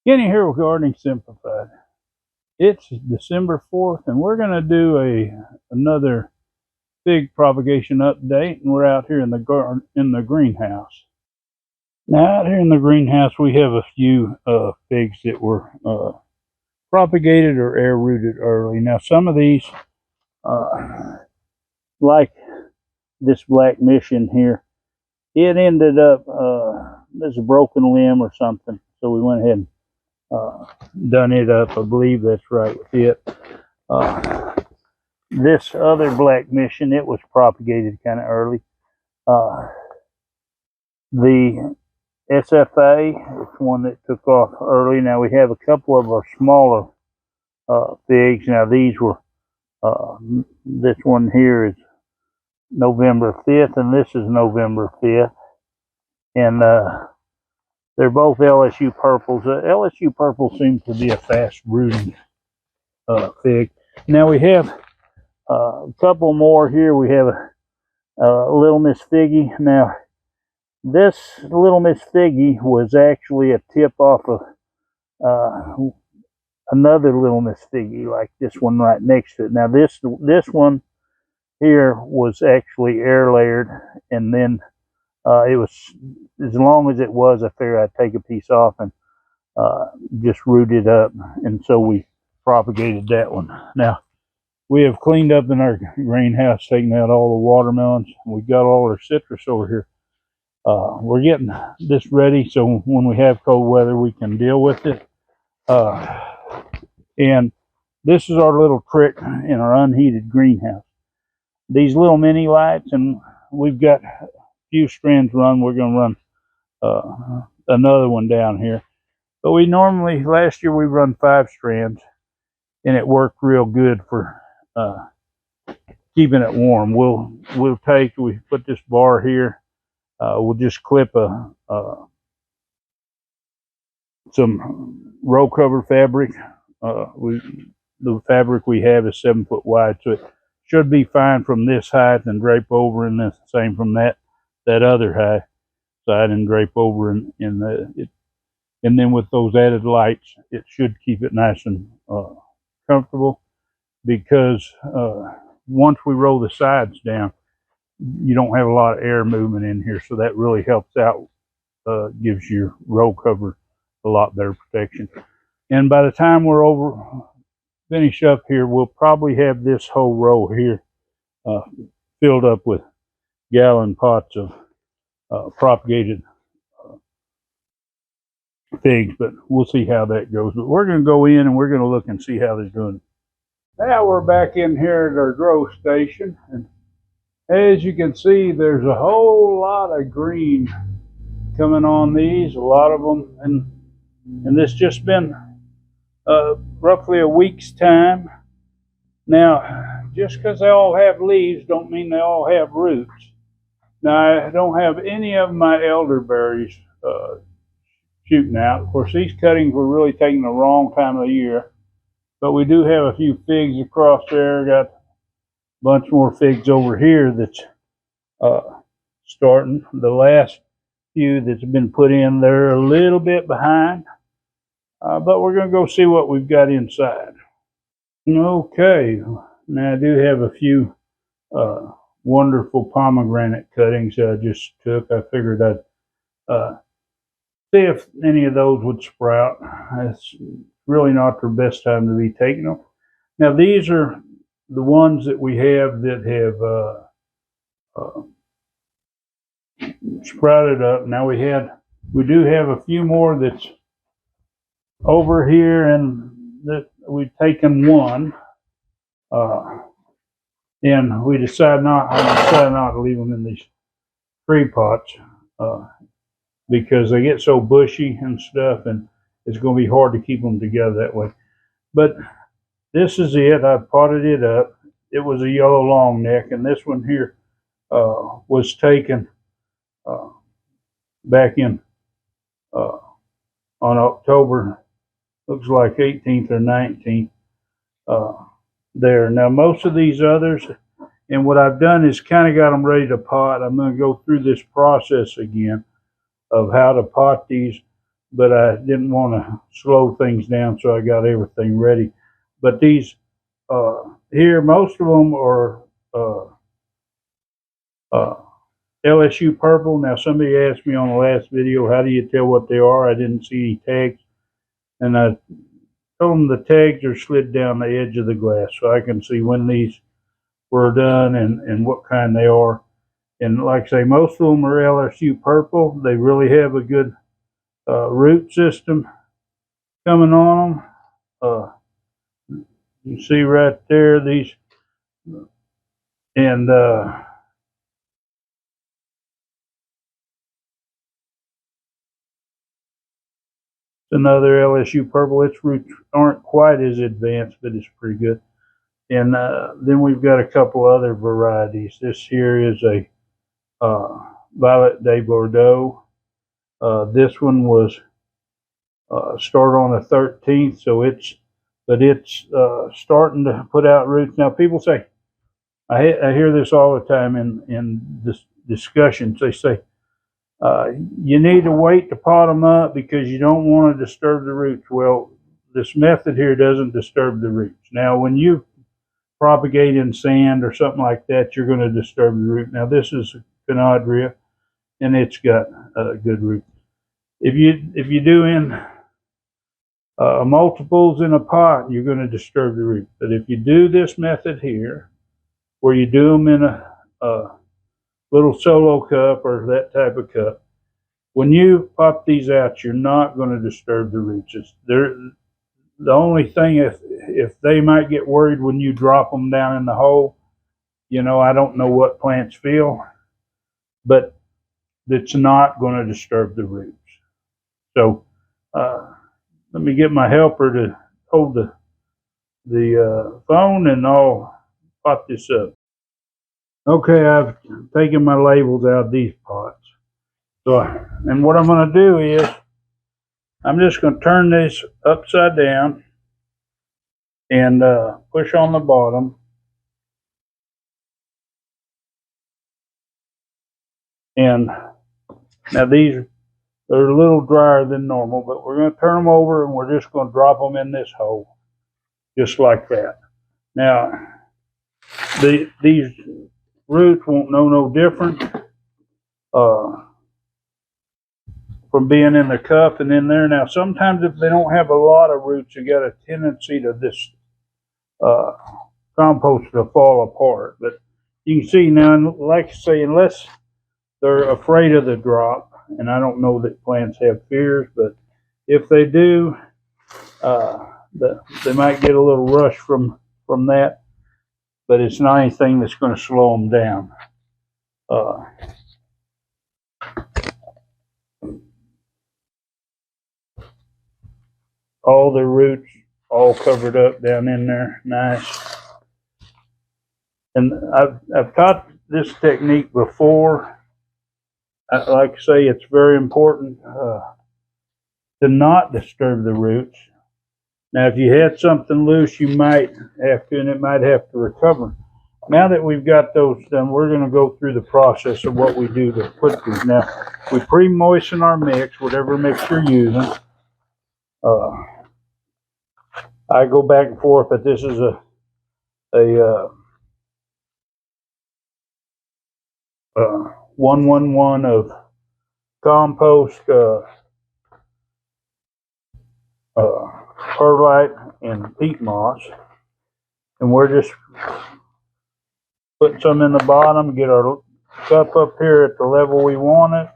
Kenny here with Gardening Simplified. It's December 4th, and we're going to do another big propagation update, and we're out here in the greenhouse. Now, out here in the greenhouse, we have a few figs that were propagated or air rooted early. Now, some of these, like this black mission here, it ended up there's a broken limb or something, so we went ahead and done it up. I believe that's right with it. This other black mission, it was propagated kind of early. The SFA is one that took off early. Now we have a couple of our smaller figs. Now these were, this one here is November 5th, and this is November 5th. And they're both LSU purples. LSU purple seems to be a fast rooting fig. Now we have a couple more here. We have a Little Miss Figgy. Now this Little Miss Figgy was actually a tip off of another Little Miss Figgy, like this one right next to it. Now this one here was actually air layered, and then it was, as long as it was, I figured I'd take a piece off and just root it up, and so we propagated that one. Now we have cleaned up in our greenhouse, taken out all the watermelons. We got all our citrus over here. We're getting this ready so when we have cold weather we can deal with it. And this is our little trick in our unheated greenhouse. These little mini lights, and we've got few strands run. We're going to run another one down here, but we normally, last year we run 5 strands, and it worked real good for keeping it warm. We put this bar here. We'll just clip some row cover fabric. The fabric we have is 7 foot wide, so it should be fine from this height, and drape over, and the same from that other high side, and drape over and then with those added lights, it should keep it nice and comfortable, because once we roll the sides down, you don't have a lot of air movement in here, so that really helps out, gives your row cover a lot better protection. And by the time we're finish up here, we'll probably have this whole row here filled up with gallon pots of propagated figs, but we'll see how that goes. But we're going to go in and we're going to look and see how they're doing. Now we're back in here at our grow station, and as you can see, there's a whole lot of green coming on these, a lot of them, and this just been roughly a week's time. Now, just because they all have leaves don't mean they all have roots. Now, I don't have any of my elderberries shooting out. Of course, these cuttings were really taking the wrong time of the year, but we do have a few figs across there. Got a bunch more figs over here that's starting. The last few that's been put in, they're a little bit behind, but we're going to go see what we've got inside. Okay, now I do have a few wonderful pomegranate cuttings that I just took. I figured I'd see if any of those would sprout. It's really not the best time to be taking them. Now these are the ones that we have that have sprouted up. Now we do have a few more that's over here, and that we've taken one, and I decided not to leave them in these tree pots because they get so bushy and stuff, and it's going to be hard to keep them together that way. But this is it. I potted it up. It was a yellow long neck, and this one here was taken back in on October, looks like 18th or 19th there. Now most of these others, and what I've done is kind of got them ready to pot. I'm going to go through this process again of how to pot these but I didn't want to slow things down, so I got everything ready. But these here, most of them are uh, uh, LSU purple. Now, somebody asked me on the last video, how do you tell what they are? I didn't see any tags, and I told them the tags are slid down the edge of the glass, so I can see when these were done and what kind they are. And like I say, most of them are LSU purple. They really have a good root system coming on them. You see right there, these, and another LSU purple. Its roots aren't quite as advanced, but it's pretty good. And then we've got a couple other varieties. This here is a Violet de Bordeaux. This one was started on the 13th, so it's starting to put out roots. Now, people say, I hear this all the time in this discussions. They say, you need to wait to pot them up because you don't want to disturb the roots. Well, this method here doesn't disturb the roots. Now, when you propagate in sand or something like that, you're going to disturb the root. Now, this is Canadria, and it's got a good root. If you do in multiples in a pot, you're going to disturb the root. But if you do this method here, where you do them in a little solo cup or that type of cup, when you pop these out, you're not going to disturb the roots. The only thing, if they might get worried when you drop them down in the hole, I don't know what plants feel, but it's not going to disturb the roots. So let me get my helper to hold the phone, and I'll pot this up. Okay, I've taken my labels out of these pots. So, and what I'm going to do is, I'm just going to turn this upside down and push on the bottom. And now these are a little drier than normal, but we're going to turn them over and we're just going to drop them in this hole, just like that. Now, these roots won't know no different from being in the cup and in there. Now, sometimes if they don't have a lot of roots, you got a tendency to this compost to fall apart. But you can see now, like I say, unless they're afraid of the drop, and I don't know that plants have fears, but if they do, they might get a little rush from that, but it's not anything that's going to slow them down. All the roots all covered up down in there, nice. And I've taught this technique before. Like I say, it's very important to not disturb the roots. Now, if you had something loose, you might have to, and it might have to recover. Now that we've got those done, we're going to go through the process of what we do to put these. Now, we pre-moisten our mix, whatever mix you're using. I go back and forth, but this is a 1-1-1 of compost, perlite, and peat moss, and we're just putting some in the bottom, get our cup up here at the level we want it,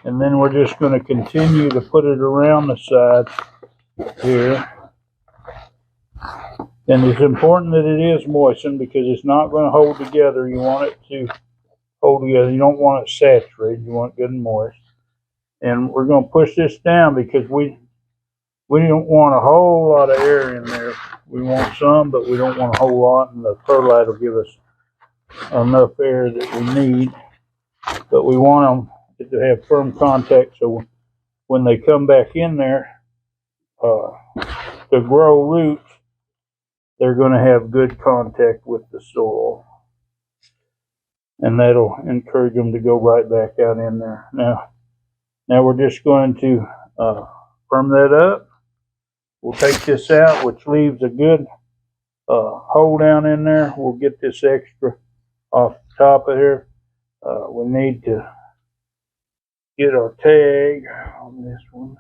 and then we're just going to continue to put it around the sides here. And it's important that it is moistened because it's not going to hold together. You want it to hold together. You don't want it saturated. You want it good and moist. And we're going to push this down because we don't want a whole lot of air in there. We want some, but we don't want a whole lot, and the perlite will give us enough air that we need. But we want them to have firm contact, so when they come back in there to grow roots, they're going to have good contact with the soil, and that'll encourage them to go right back out in there. Now Now we're just going to firm that up. We'll take this out, which leaves a good hole down in there. We'll get this extra off the top of here. We need to get our tag on this one.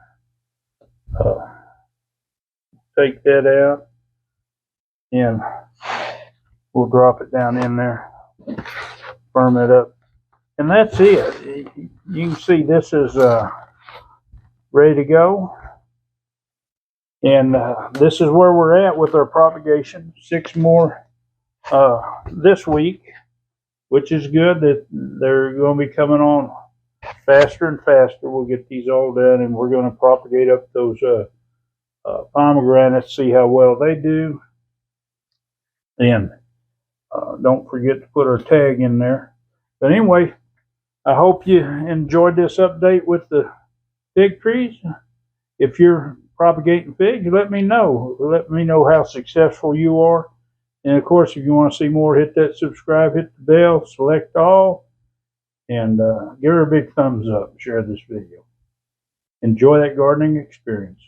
Take that out and we'll drop it down in there, firm it up, and that's it. You can see this is ready to go, and this is where we're at with our propagation. 6 more this week, which is good. That they're going to be coming on faster and faster. We'll get these all done, and we're going to propagate up those pomegranates, see how well they do. And don't forget to put our tag in there. But anyway, I hope you enjoyed this update with the fig trees. If you're propagating figs, let me know. Let me know how successful you are. And of course, if you want to see more, hit that subscribe, hit the bell, select all, and give her a big thumbs up. Share this video. Enjoy that gardening experience.